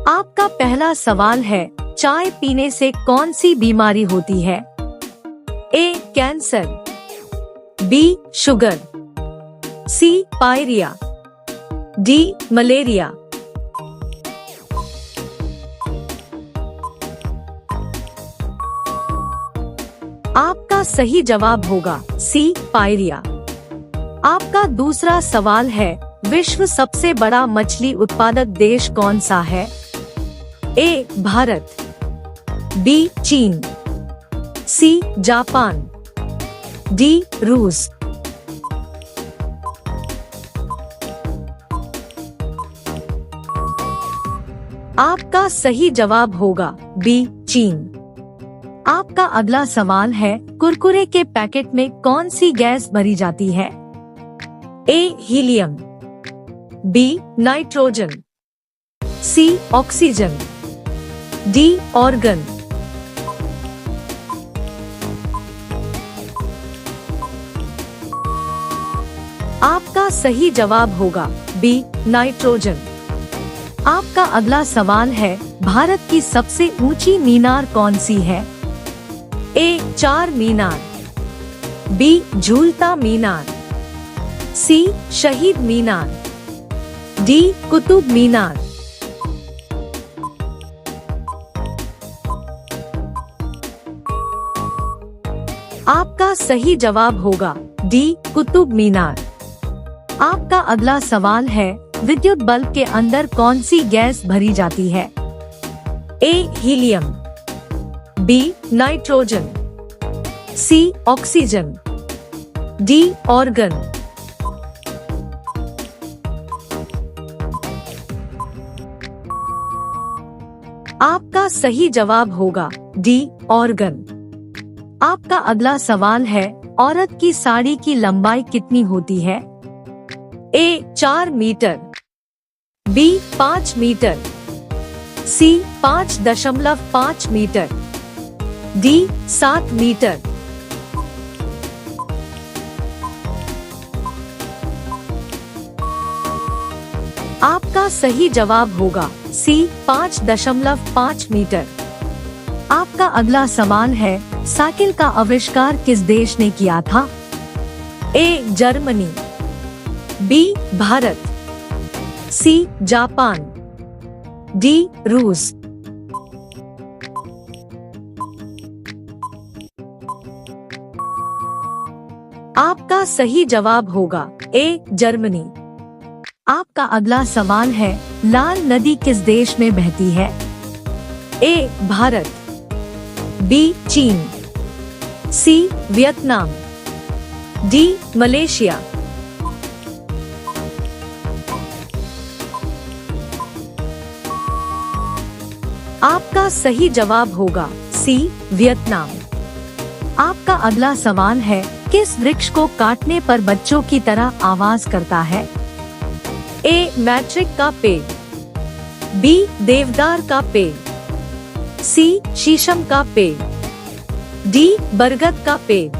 आपका पहला सवाल है, चाय पीने से कौन सी बीमारी होती है? A. Cancer, B. Sugar, C. Pyorrhoea, D. Malaria. आपका सही जवाब होगा सी. पायरिया। आपका दूसरा सवाल है, विश्व सबसे बड़ा मछली उत्पादक देश कौन सा है? ए. भारत, बी. चीन, सी. Japan, D. रूस। आपका सही जवाब होगा बी. चीन। आपका अगला सवाल है, कुरकुरे के पैकेट में कौन सी गैस भरी जाती है? A. Helium, B. Nitrogen, C. Oxygen, D. Argon. आपका सही जवाब होगा बी. नाइट्रोजन। आपका अगला सवाल है, भारत की सबसे ऊंची मीनार कौन सी है? ए. चार मीनार, बी. झूलता मीनार, सी. शहीद मीनार, डी. कुतुब मीनार। आपका सही जवाब होगा डी. कुतुब मीनार। आपका अगला सवाल है, विद्युत बल्ब के अंदर कौन सी गैस भरी जाती है? A. Helium, B. Nitrogen, C. Oxygen, D. Argon. आपका सही जवाब होगा डी. ऑर्गन। आपका अगला सवाल है, औरत की साड़ी की लंबाई कितनी होती है? ए. 4 मीटर, बी. 5 मीटर, सी. 5.5 मीटर, डी. 7 मीटर। आपका सही जवाब होगा सी. 5.5 मीटर। आपका अगला सवाल है, साइकिल का आविष्कार किस देश ने किया था? A. Germany, B. Bharat, C. Japan, D. रूस। आपका सही जवाब होगा ए. जर्मनी। आपका अगला सवाल है, लाल नदी किस देश में बहती है? ए. भारत, बी. चीन, सी. Vietnam, D. मलेशिया। आपका सही जवाब होगा सी. वियतनाम। आपका अगला सवाल है, किस वृक्ष को काटने पर बच्चों की तरह आवाज करता है? ए. मैट्रिक का पेड़, बी. देवदार का पेड़, सी. शीशम का पेड़, डी. बरगद का पेड़।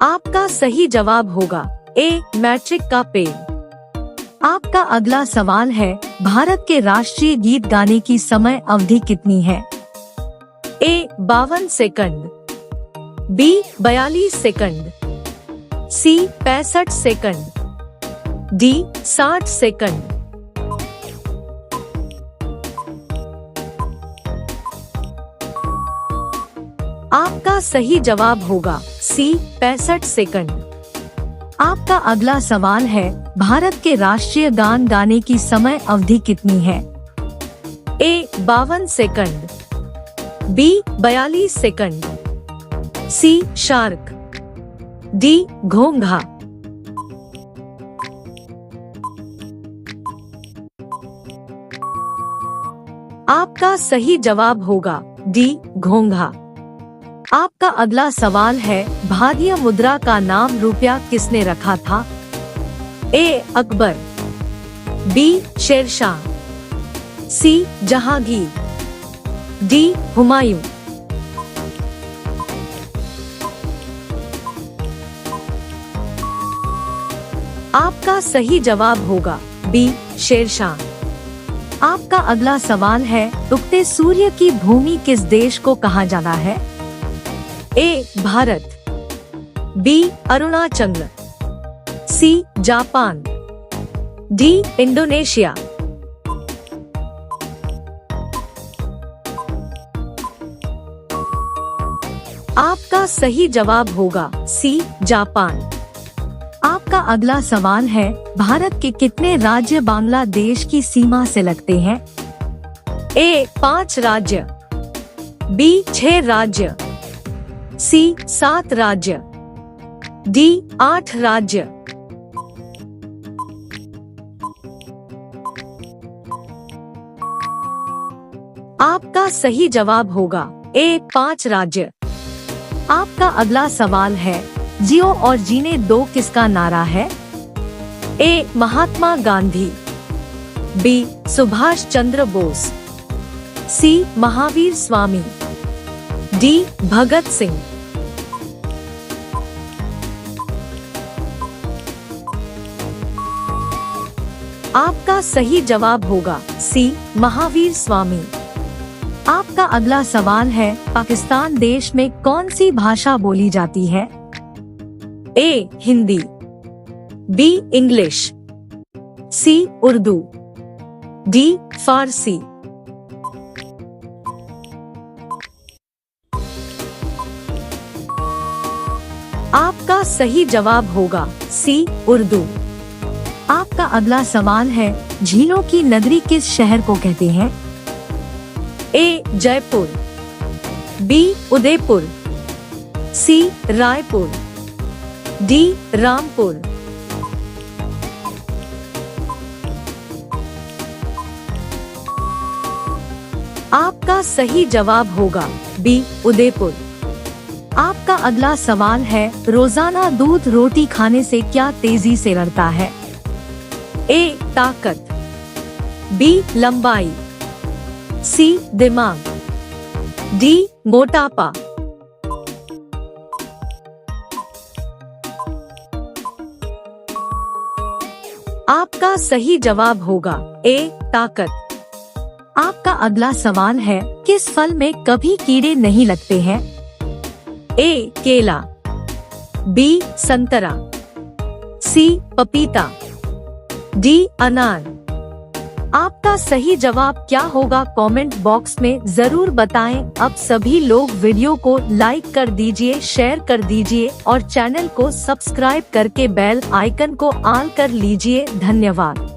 आपका सही जवाब होगा ए. मैट्रिक का पेड़। आपका अगला सवाल है, भारत के राष्ट्रीय गीत गाने की समय अवधि कितनी है? A. 52 second, B. 42 second, C. 65 second, D. 60 second. आपका सही जवाब होगा सी. 65 सेकंड। आपका अगला सवाल है, भारत के राष्ट्रीय गान गाने की समय अवधि कितनी है? A. 52 second, B. 42 second, C. Shark, D. घोंघा। आपका सही जवाब होगा डी. घोंघा। आपका अगला सवाल है, भारतीय मुद्रा का नाम रुपया किसने रखा था? ए. अकबर, बी. शेरशाह, सी. जहांगीर, डी. हुमायूं। आपका सही जवाब होगा बी शेरशाह। आपका अगला सवाल है, उगते सूर्य की भूमि किस देश को कहा जाता है? A Bharat, B Arunachal, C Japan, D Indonesia. आपका सही जवाब होगा सी जापान। आपका अगला सवाल है, भारत के कितने राज्य बांग्लादेश की सीमा से लगते हैं? ए 5 राज्य, बी 6 राज्य, सी 7 राज्य, डी 8 राज्य। आपका सही जवाब होगा ए 5 राज्य। आपका अगला सवाल है, जियो और जीने दो किसका नारा है? ए महात्मा गांधी, बी सुभाष चंद्र बोस, सी महावीर स्वामी, डी भगत सिंह। आपका सही जवाब होगा सी महावीर स्वामी। आपका अगला सवाल है, पाकिस्तान देश में कौन सी भाषा बोली जाती है? ए हिंदी, बी इंग्लिश, सी उर्दू, डी फारसी। आपका सही जवाब होगा सी उर्दू। आपका अगला सवाल है, झीलों की नगरी किस शहर को कहते हैं? ए जयपुर, बी उदयपुर, सी रायपुर, डी रामपुर। आपका सही जवाब होगा बी उदयपुर। आपका अगला सवाल है, रोजाना दूध रोटी खाने से क्या तेजी से बढ़ता है? ए ताकत, बी लंबाई, सी दिमाग, डी मोटापा। आपका सही जवाब होगा ए ताकत। आपका अगला सवाल है, किस फल में कभी कीड़े नहीं लगते हैं? ए केला, बी संतरा, सी पपीता, डी अनार। आपका सही जवाब क्या होगा? कमेंट बॉक्स में जरूर बताएं। अब सभी लोग वीडियो को लाइक कर दीजिए, शेयर कर दीजिए और चैनल को सब्सक्राइब करके बेल आइकन को ऑन कर लीजिए। धन्यवाद।